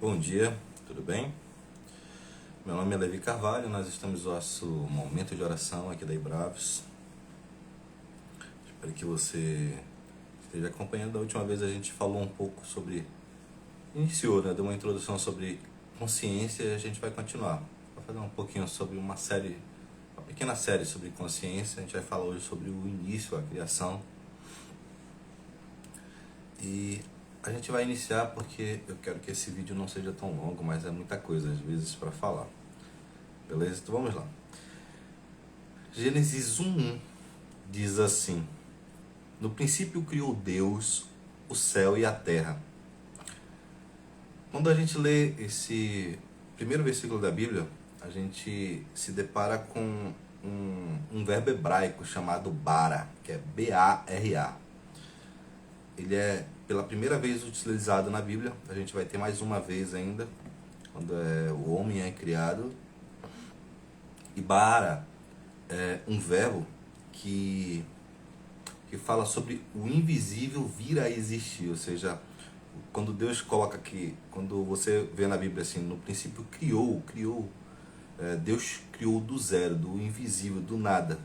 Bom dia, tudo bem? Meu nome é Levi Carvalho, nós estamos no nosso momento de oração aqui da Ibravos. Espero que você esteja acompanhando. Da última vez a gente falou um pouco sobre, iniciou, né? Deu uma introdução sobre consciência e a gente vai continuar. Vai fazer um pouquinho sobre uma pequena série sobre consciência. A gente vai falar hoje sobre o início, a criação. E a gente vai iniciar porque eu quero que esse vídeo não seja tão longo, mas é muita coisa às vezes para falar. Beleza? Então vamos lá. Gênesis 1:1 diz assim: No princípio criou Deus o céu e a terra. Quando a gente lê esse primeiro versículo da Bíblia, a gente se depara com um verbo hebraico chamado bara, que é B-A-R-A. Ele é pela primeira vez utilizado na Bíblia. A gente vai ter mais uma vez ainda, quando o homem é criado. E bara é um verbo que fala sobre o invisível vir a existir, ou seja, quando Deus coloca aqui, quando você vê na Bíblia assim, no princípio criou, Deus criou do zero, do invisível, do nada.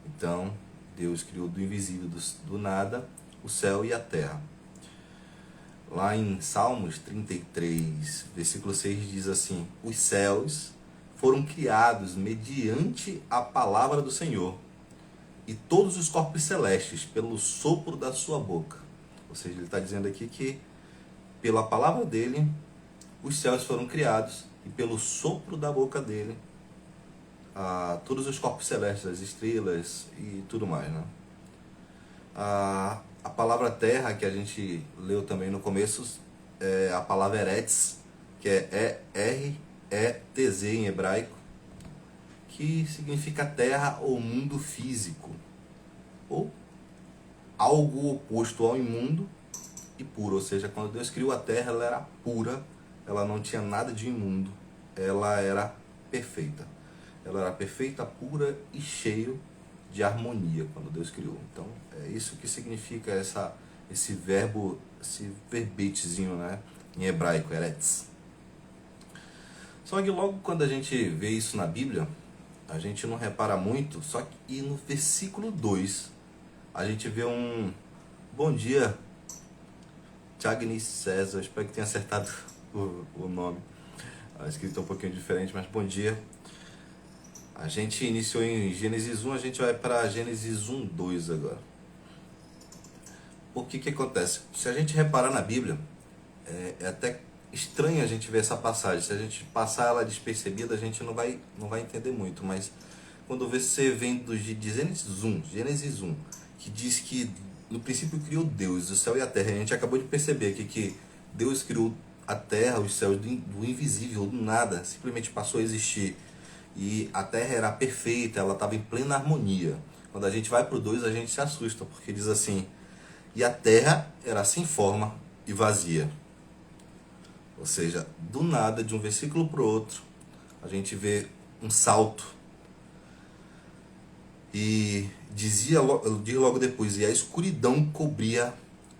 Então, Deus criou do invisível, do nada, o céu e a terra. Lá em Salmos 33, versículo 6 diz assim: Os céus foram criados mediante a palavra do Senhor, e todos os corpos celestes pelo sopro da sua boca. Ou seja, ele está dizendo aqui que pela palavra dele os céus foram criados, e pelo sopro da boca dele todos os corpos celestes, as estrelas e tudo mais, né? A palavra terra, que a gente leu também no começo, é a palavra Eretz, que é R-E-T-Z em hebraico, que significa terra ou mundo físico, ou algo oposto ao imundo e puro. Ou seja, quando Deus criou a terra, ela era pura, ela não tinha nada de imundo, ela era perfeita. Ela era perfeita, pura e cheio de harmonia quando Deus criou. Então, é isso que significa esse verbo, esse verbetezinho, né, em hebraico, eretz. Só que logo quando a gente vê isso na Bíblia, a gente não repara muito, só que no versículo 2, a gente vê um bom dia, Thiagnis César, espero que tenha acertado o nome. A escrita é um pouquinho diferente, mas bom dia. A gente iniciou em Gênesis 1, a gente vai para Gênesis 1:2 agora. O que acontece? Se a gente reparar na Bíblia, é até estranho a gente ver essa passagem. Se a gente passar ela despercebida, a gente não vai entender muito. Mas quando você vem de Gênesis 1, que diz que no princípio criou Deus, o céu e a terra. A gente acabou de perceber aqui que Deus criou a terra, os céus do invisível, do nada. Simplesmente passou a existir. E a terra era perfeita, ela estava em plena harmonia. Quando a gente vai para o 2, a gente se assusta, porque diz assim: e a terra era sem forma e vazia. Ou seja, do nada, de um versículo para o outro, a gente vê um salto. E diz logo depois: e a escuridão cobria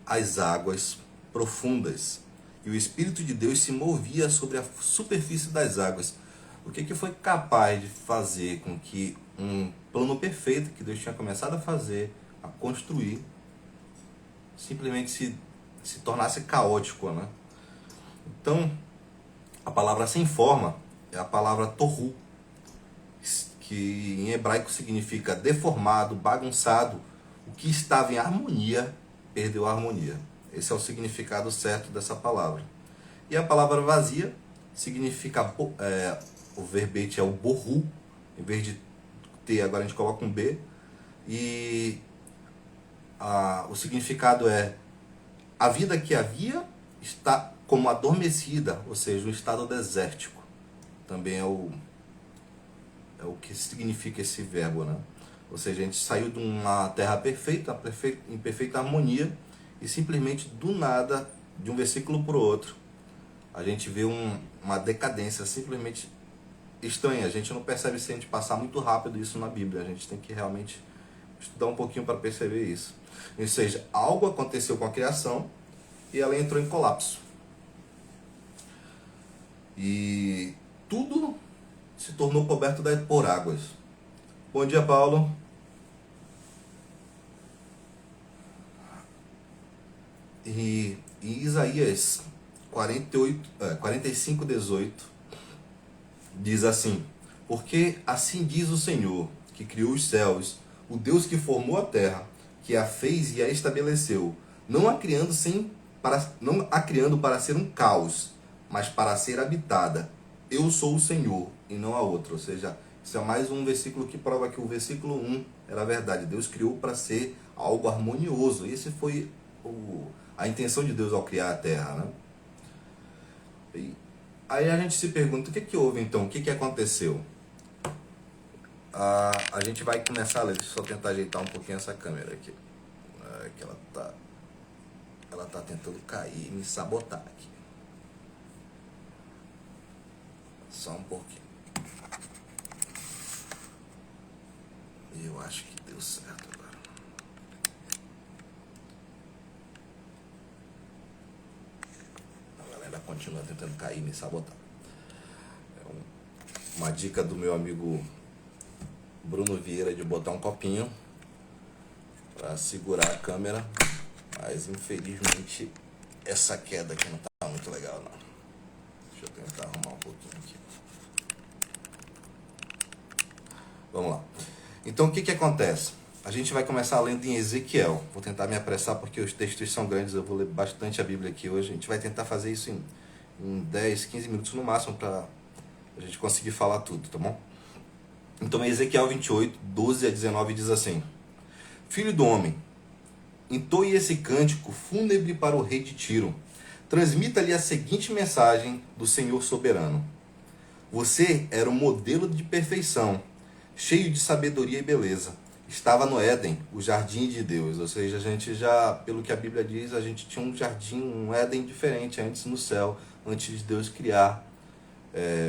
as águas profundas, e o Espírito de Deus se movia sobre a superfície das águas. O que foi capaz de fazer com que um plano perfeito que Deus tinha começado a fazer, a construir, simplesmente se tornasse caótico, né? Então, a palavra sem forma é a palavra tohu, que em hebraico significa deformado, bagunçado. O que estava em harmonia, perdeu a harmonia. Esse é o significado certo dessa palavra. E a palavra vazia significa, o verbete é o bohu, em vez de T, agora a gente coloca um B. E o significado é: a vida que havia está como adormecida, ou seja, um estado desértico. Também é o que significa esse verbo, né? Ou seja, a gente saiu de uma terra perfeita, em perfeita harmonia, e simplesmente do nada, de um versículo para o outro, a gente vê uma decadência simplesmente estranha. A gente não percebe se a gente passar muito rápido isso na Bíblia. A gente tem que realmente estudar um pouquinho para perceber isso. Ou seja, algo aconteceu com a criação e ela entrou em colapso. e tudo se tornou coberto por águas. Bom dia, Paulo. E em Isaías 45:18 diz assim: porque assim diz o Senhor, que criou os céus, o Deus que formou a terra, que a fez e a estabeleceu, não a criando para ser um caos, mas para ser habitada. Eu sou o Senhor e não há outro. Ou seja, isso é mais um versículo que prova que o versículo 1 era verdade. Deus criou para ser algo harmonioso. Esse foi a intenção de Deus ao criar a terra, né? E aí a gente se pergunta, o que houve então? O que aconteceu? A gente vai começar a ler. Deixa eu só tentar ajeitar um pouquinho essa câmera aqui. Que ela tá tentando cair e me sabotar aqui. Só um pouquinho. Eu acho que deu certo agora. A galera continua tentando cair e me sabotar. Uma dica do meu amigo Bruno Vieira de botar um copinho para segurar a câmera, mas infelizmente essa queda aqui não tá muito legal não. Deixa eu tentar arrumar um pouquinho aqui. Vamos lá. Então o que acontece? A gente vai começar lendo em Ezequiel. Vou tentar me apressar porque os textos são grandes, eu vou ler bastante a Bíblia aqui hoje. A gente vai tentar fazer isso em 10, 15 minutos no máximo para a gente conseguir falar tudo, tá bom? Então Ezequiel 28, 12 a 19 diz assim: filho do homem, entoe esse cântico fúnebre para o rei de Tiro. Transmita-lhe a seguinte mensagem do Senhor soberano. Você era um modelo de perfeição, cheio de sabedoria e beleza. Estava no Éden, o jardim de Deus. Ou seja, a gente já, pelo que a Bíblia diz, a gente tinha um jardim, um Éden diferente antes no céu, antes de Deus criar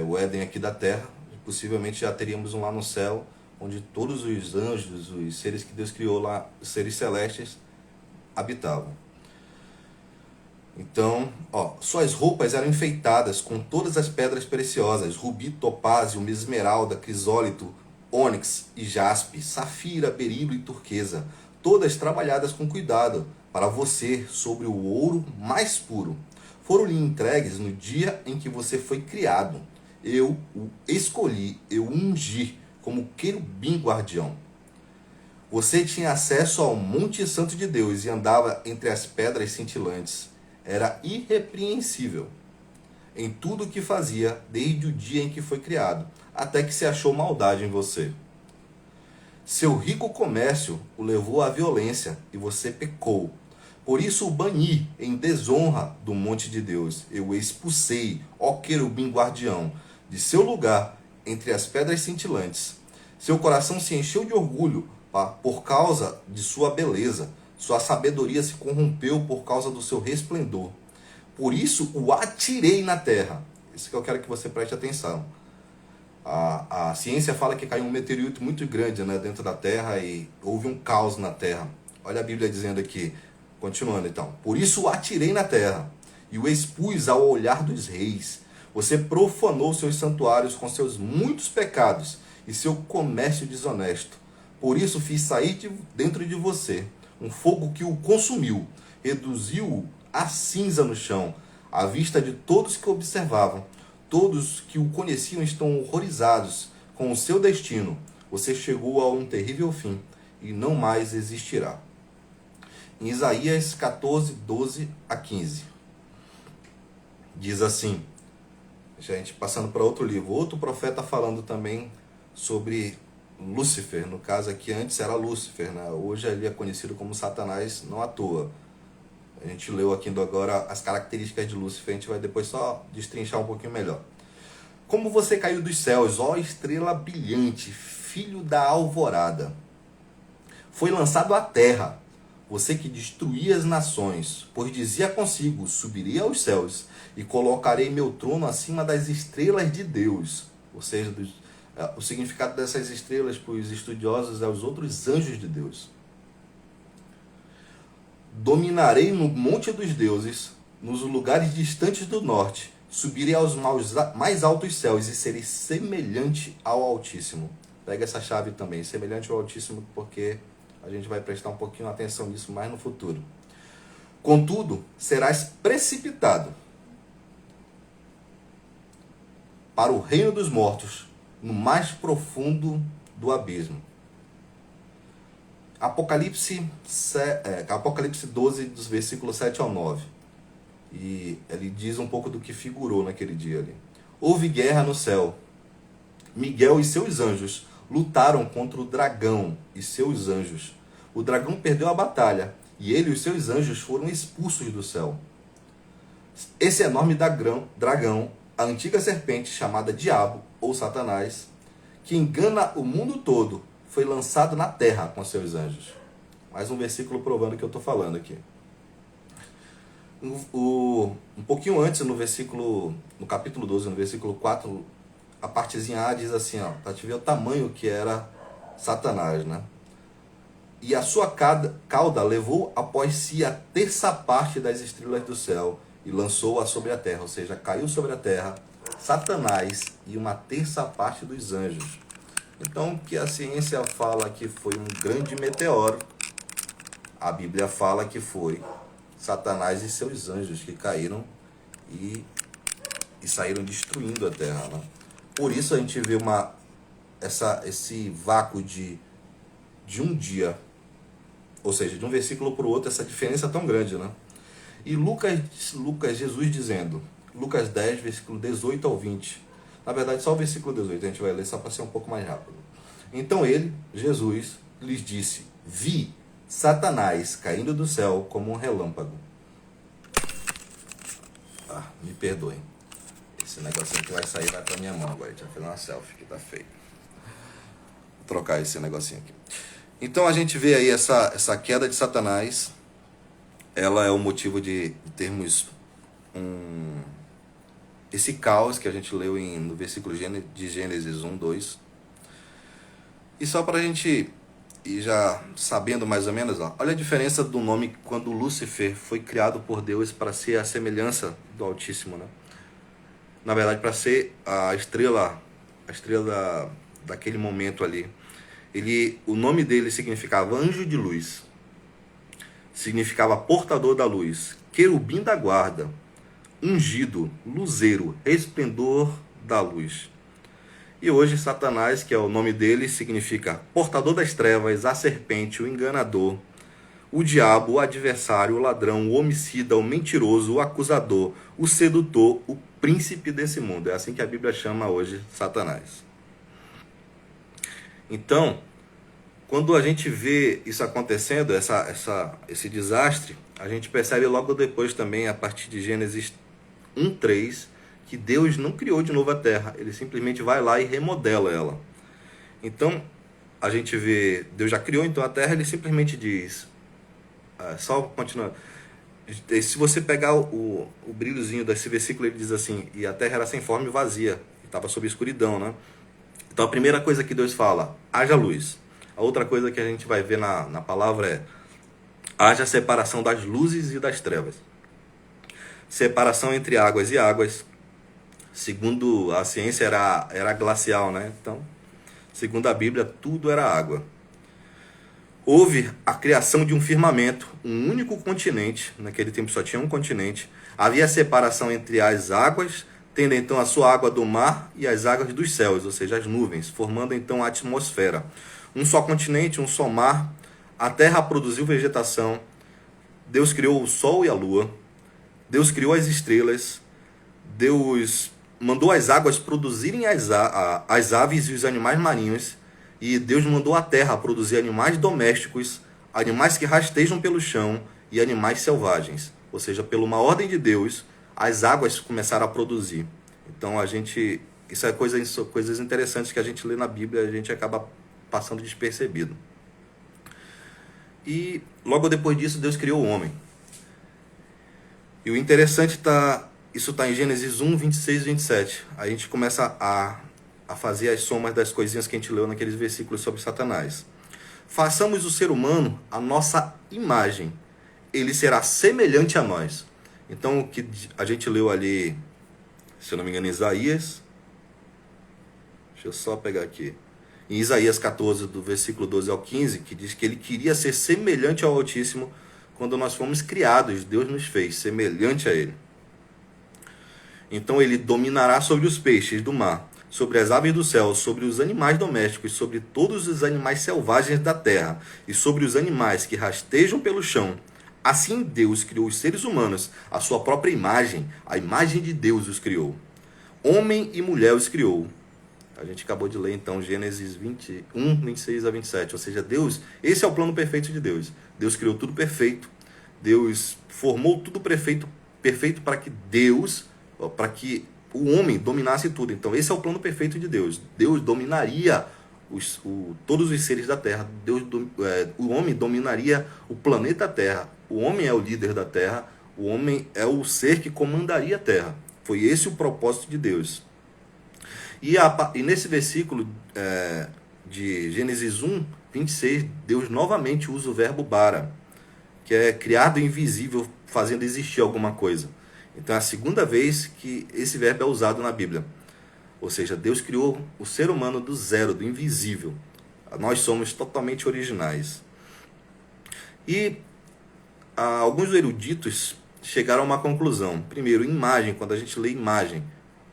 o Éden aqui da terra. Possivelmente já teríamos um lá no céu, onde todos os anjos, os seres que Deus criou lá, os seres celestes, habitavam. Então, suas roupas eram enfeitadas com todas as pedras preciosas: rubi, topázio, esmeralda, crisólito, ônix e jaspe, safira, berilo e turquesa, todas trabalhadas com cuidado para você sobre o ouro mais puro. Foram-lhe entregues no dia em que você foi criado. Eu o escolhi, eu o ungi como querubim guardião. Você tinha acesso ao Monte Santo de Deus e andava entre as pedras cintilantes. Era irrepreensível em tudo o que fazia, desde o dia em que foi criado, até que se achou maldade em você. Seu rico comércio o levou à violência e você pecou. Por isso o bani em desonra do monte de Deus. Eu o expulsei, ó querubim guardião, de seu lugar entre as pedras cintilantes. Seu coração se encheu de orgulho por causa de sua beleza. Sua sabedoria se corrompeu por causa do seu resplendor. Por isso o atirei na terra. Isso que eu quero que você preste atenção. A ciência fala que caiu um meteorito muito grande, né, dentro da terra e houve um caos na terra. Olha a Bíblia dizendo aqui, continuando então. Por isso o atirei na terra e o expus ao olhar dos reis. Você profanou seus santuários com seus muitos pecados e seu comércio desonesto. Por isso fiz sair dentro de você um fogo que o consumiu, reduziu-o a cinza no chão, à vista de todos que observavam. Todos que o conheciam estão horrorizados com o seu destino. Você chegou a um terrível fim e não mais existirá. Em Isaías 14, 12 a 15. Diz assim, gente, passando para outro livro, outro profeta falando também sobre Lúcifer. No caso aqui, antes era Lúcifer, né? Hoje ele é conhecido como Satanás, não à toa. A gente leu aqui agora as características de Lúcifer, a gente vai depois só destrinchar um pouquinho melhor. Como você caiu dos céus, ó estrela brilhante, filho da alvorada. Foi lançado à terra, você que destruía as nações, pois dizia consigo, subirei aos céus e colocarei meu trono acima das estrelas de Deus. Ou seja, o significado dessas estrelas para os estudiosos é os outros anjos de Deus. Dominarei no monte dos deuses, nos lugares distantes do norte, Subirei aos mais altos céus e serei semelhante ao Altíssimo. Pega essa chave também, semelhante ao Altíssimo, porque a gente vai prestar um pouquinho atenção nisso mais no futuro. Contudo, serás precipitado para o reino dos mortos, no mais profundo do abismo. Apocalipse 12, dos versículos 7 ao 9. E ele diz um pouco do que figurou naquele dia ali. Houve guerra no céu. Miguel e seus anjos lutaram contra o dragão e seus anjos. O dragão perdeu a batalha e ele e os seus anjos foram expulsos do céu. Esse enorme dragão, a antiga serpente chamada Diabo ou Satanás, que engana o mundo todo, foi lançado na terra com seus anjos. Mais um versículo provando o que eu estou falando aqui. Um pouquinho antes, no capítulo 12, no versículo 4, a partezinha A diz assim, para te ver o tamanho que era Satanás, né? E a sua cauda levou após si a terça parte das estrelas do céu e lançou-a sobre a terra, ou seja, caiu sobre a terra Satanás e uma terça parte dos anjos. Então, que a ciência fala que foi um grande meteoro, a Bíblia fala que foi Satanás e seus anjos que caíram e saíram destruindo a terra, né? Por isso a gente vê esse vácuo de um dia, ou seja, de um versículo para o outro, essa diferença tão grande, né? E Jesus dizendo, Lucas 10, versículo 18 ao 20. Na verdade, só o versículo 18, a gente vai ler só para ser um pouco mais rápido. Então ele, Jesus, lhes disse, vi Satanás caindo do céu como um relâmpago. Me perdoem. Esse negocinho que vai sair vai pra minha mão agora. Deixa eu fazer uma selfie que tá feio. Vou trocar esse negocinho aqui. Então a gente vê aí essa queda de Satanás. Ela é o motivo de termos esse caos que a gente leu no versículo de Gênesis 1, 2. E só para a gente ir já sabendo mais ou menos, olha a diferença do nome quando Lúcifer foi criado por Deus para ser a semelhança do Altíssimo, né? Na verdade, para ser a estrela daquele momento ali. O nome dele significava anjo de luz, significava portador da luz, querubim da guarda, ungido, luzeiro, resplendor da luz. E hoje Satanás, que é o nome dele, significa portador das trevas, a serpente, o enganador, o diabo, o adversário, o ladrão, o homicida, o mentiroso, o acusador, o sedutor, o príncipe desse mundo. É assim que a Bíblia chama hoje Satanás. Então, quando a gente vê isso acontecendo, esse desastre, a gente percebe logo depois também, a partir de Gênesis 1:3, que Deus não criou de novo a terra, ele simplesmente vai lá e remodela ela. Então, a gente vê, Deus já criou então a terra, ele simplesmente diz, só continuando, se você pegar o brilhozinho desse versículo, ele diz assim, e a terra era sem forma e vazia, estava sob escuridão, né? Então a primeira coisa que Deus fala, haja luz. A outra coisa que a gente vai ver na palavra é, haja separação das luzes e das trevas. Separação entre águas e águas. Segundo a ciência era glacial, né? Então, segundo a Bíblia, tudo era água. Houve a criação de um firmamento, um único continente, naquele tempo só tinha um continente. Havia separação entre as águas, tendo então a sua água do mar e as águas dos céus, ou seja, as nuvens, formando então a atmosfera. Um só continente, um só mar, a terra produziu vegetação, Deus criou o sol e a lua, Deus criou as estrelas, Deus mandou as águas produzirem as aves e os animais marinhos, e Deus mandou a terra produzir animais domésticos, animais que rastejam pelo chão e animais selvagens. Ou seja, pela uma ordem de Deus, as águas começaram a produzir. Então isso é coisas interessantes que a gente lê na Bíblia e a gente acaba passando despercebido. E logo depois disso, Deus criou o homem. E o interessante isso está em Gênesis 1, 26 e 27. A gente começa a fazer as somas das coisinhas que a gente leu naqueles versículos sobre Satanás. Façamos o ser humano a nossa imagem. Ele será semelhante a nós. Então, o que a gente leu ali Se eu não me engano, em Isaías. Deixa eu só pegar aqui. Em Isaías 14, do versículo 12 ao 15, que diz que ele queria ser semelhante ao Altíssimo quando nós fomos criados. Deus nos fez semelhante a ele. Então ele dominará sobre os peixes do mar, sobre as aves do céu, sobre os animais domésticos, sobre todos os animais selvagens da terra e sobre os animais que rastejam pelo chão. Assim Deus criou os seres humanos, à sua própria imagem, a imagem de Deus os criou. Homem e mulher os criou. A gente acabou de ler então Gênesis 21, 26 a 27. Ou seja, Deus, esse é o plano perfeito de Deus. Deus criou tudo perfeito. Deus formou tudo perfeito para que o homem dominasse tudo. Então esse é o plano perfeito de Deus. Deus dominaria todos os seres da terra. O homem dominaria o planeta Terra. O homem é o líder da terra. O homem é o ser que comandaria a terra. Foi esse o propósito de Deus. E nesse versículo de Gênesis 1, 26, Deus novamente usa o verbo bara, que é criado invisível, fazendo existir alguma coisa. Então é a segunda vez que esse verbo é usado na Bíblia. Ou seja, Deus criou o ser humano do zero, do invisível. Nós somos totalmente originais. E alguns eruditos chegaram a uma conclusão. Primeiro, imagem, quando a gente lê imagem,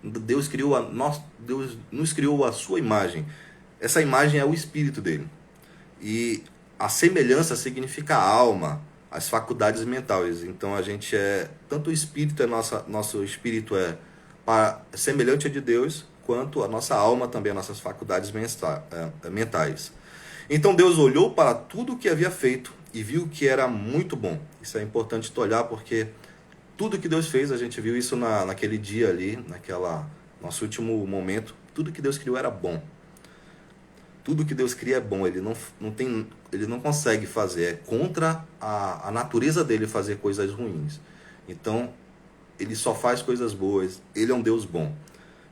Deus nos criou a sua imagem. Essa imagem é o espírito dele. E a semelhança significa a alma, as faculdades mentais. Então a gente tanto o espírito nosso espírito é semelhante a de Deus, quanto a nossa alma também, as nossas faculdades mentais. Então Deus olhou para tudo o que havia feito e viu que era muito bom. Isso é importante tu olhar, porque tudo que Deus fez, a gente viu isso naquele dia ali, nosso último momento. Tudo que Deus criou era bom. Tudo que Deus cria é bom. Ele não consegue fazer. É contra a natureza dele fazer coisas ruins. Então, ele só faz coisas boas. Ele é um Deus bom.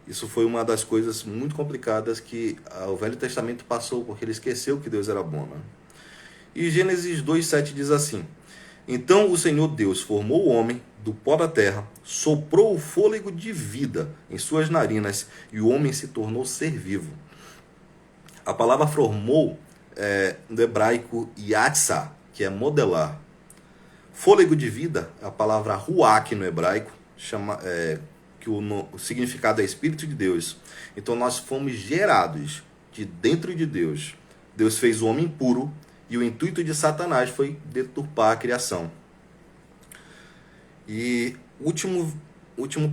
Isso foi uma das coisas muito complicadas que o Velho Testamento passou, porque ele esqueceu que Deus era bom, né? E Gênesis 2:7 diz assim: Então o Senhor Deus formou o homem do pó da terra, soprou o fôlego de vida em suas narinas, e o homem se tornou ser vivo. A palavra formou no hebraico yatsá, que é modelar. Fôlego de vida, a palavra ruach no hebraico, que o significado é Espírito de Deus. Então nós fomos gerados de dentro de Deus. Deus fez o homem puro, e o intuito de Satanás foi deturpar a criação. E último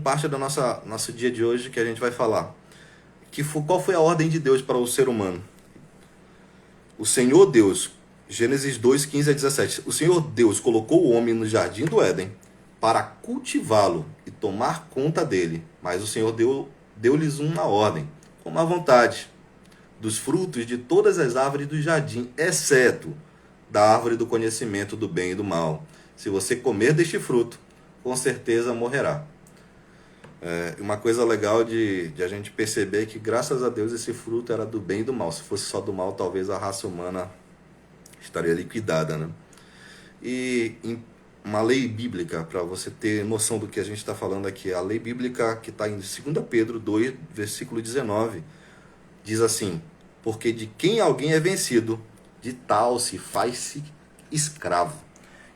parte do nosso dia de hoje que a gente vai falar. Qual foi a ordem de Deus para o ser humano? O Senhor Deus, Gênesis 2, 15 a 17. O Senhor Deus colocou o homem no jardim do Éden para cultivá-lo e tomar conta dele. Mas o Senhor deu-lhes uma ordem: coma à vontade dos frutos de todas as árvores do jardim, exceto da árvore do conhecimento do bem e do mal. Se você comer deste fruto, com certeza morrerá. Uma coisa legal de a gente perceber é que, graças a Deus, esse fruto era do bem e do mal. Se fosse só do mal, talvez a raça humana estaria liquidada, né? E uma lei bíblica, para você ter noção do que a gente está falando aqui, a lei bíblica que está em 2 Pedro 2, versículo 19, diz assim: porque de quem alguém é vencido, de tal se faz-se escravo.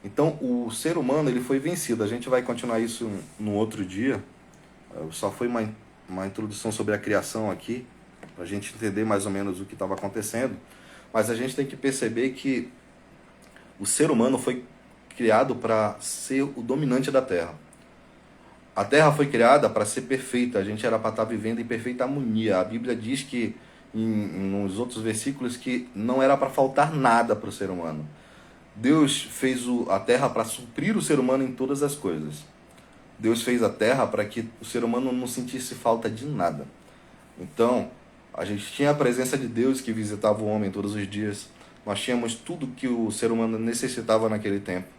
Então, o ser humano ele foi vencido. A gente vai continuar isso no outro dia. Só foi uma introdução sobre a criação aqui, para a gente entender mais ou menos o que estava acontecendo. Mas a gente tem que perceber que o ser humano foi criado para ser o dominante da Terra. A Terra foi criada para ser perfeita. A gente era para estar vivendo em perfeita harmonia. A Bíblia diz que, nos outros versículos, que não era para faltar nada para o ser humano. Deus fez a Terra para suprir o ser humano em todas as coisas. Deus fez a Terra para que o ser humano não sentisse falta de nada. Então, a gente tinha a presença de Deus que visitava o homem todos os dias. Nós tínhamos tudo que o ser humano necessitava naquele tempo.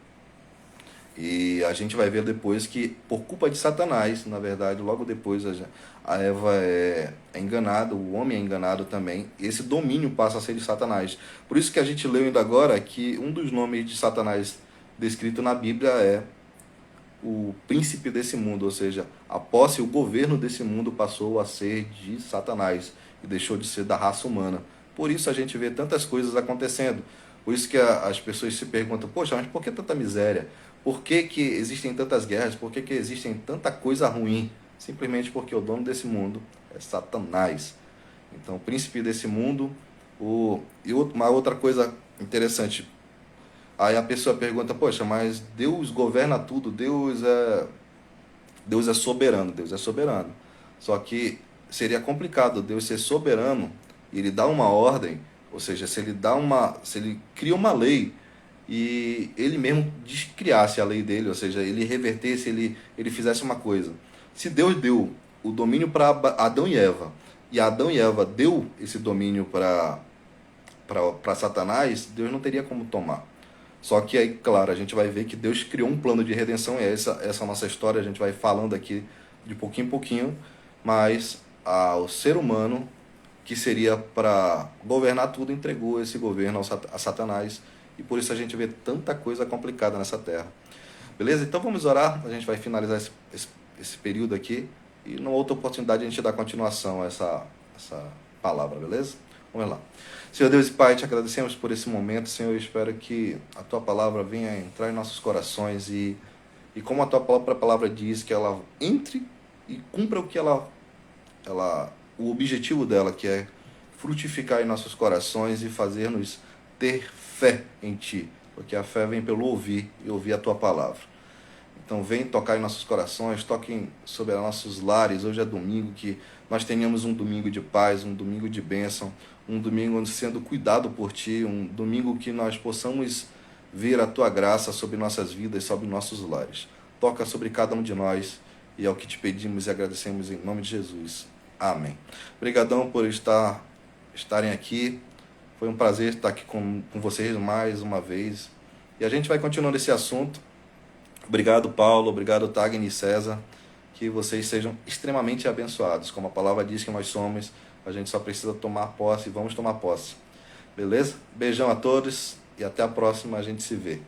E a gente vai ver depois que, por culpa de Satanás, na verdade, logo depois a Eva é enganada, o homem é enganado também. E esse domínio passa a ser de Satanás. Por isso que a gente leu ainda agora que um dos nomes de Satanás descrito na Bíblia é o príncipe desse mundo, ou seja, a posse, o governo desse mundo passou a ser de Satanás e deixou de ser da raça humana. Por isso a gente vê tantas coisas acontecendo. Por isso que as pessoas se perguntam, poxa, mas por que tanta miséria? Por que que existem tantas guerras? Por que que existem tanta coisa ruim? Simplesmente porque o dono desse mundo é Satanás. Então, o príncipe desse mundo. Uma outra coisa interessante. Aí a pessoa pergunta, poxa, mas Deus governa tudo, Deus é soberano, Deus é soberano. Só que seria complicado Deus ser soberano e ele dá uma ordem, ou seja, se ele cria uma lei e ele mesmo descriasse a lei dele, ou seja, ele revertesse, ele fizesse uma coisa. Se Deus deu o domínio para Adão e Adão e Eva deu esse domínio para Satanás, Deus não teria como tomar. Só que aí, claro, a gente vai ver que Deus criou um plano de redenção, e essa é a nossa história, a gente vai falando aqui de pouquinho em pouquinho, mas o ser humano, que seria para governar tudo, entregou esse governo a Satanás, e por isso a gente vê tanta coisa complicada nessa terra. Beleza? Então vamos orar, a gente vai finalizar esse período aqui, e numa outra oportunidade a gente dá continuação a essa palavra, beleza? Vamos lá. Senhor Deus e Pai, te agradecemos por esse momento, Senhor. Eu espero que a Tua palavra venha entrar em nossos corações e como a Tua própria palavra diz, que ela entre e cumpra o que o objetivo dela, que é frutificar em nossos corações e fazer-nos ter fé em Ti, porque a fé vem pelo ouvir e ouvir a Tua palavra. Então vem tocar em nossos corações, toquem sobre nossos lares. Hoje é domingo, que nós tenhamos um domingo de paz, um domingo de bênção, um domingo sendo cuidado por Ti, um domingo que nós possamos ver a Tua graça sobre nossas vidas, sobre nossos lares. Toca sobre cada um de nós, e é o que Te pedimos e agradecemos em nome de Jesus. Amém. Obrigadão por estarem aqui. Foi um prazer estar aqui com vocês mais uma vez. E a gente vai continuando esse assunto. Obrigado, Paulo. Obrigado, Tagni e César. Que vocês sejam extremamente abençoados. Como a palavra diz que nós somos, a gente só precisa tomar posse e vamos tomar posse. Beleza? Beijão a todos e até a próxima. A gente se vê.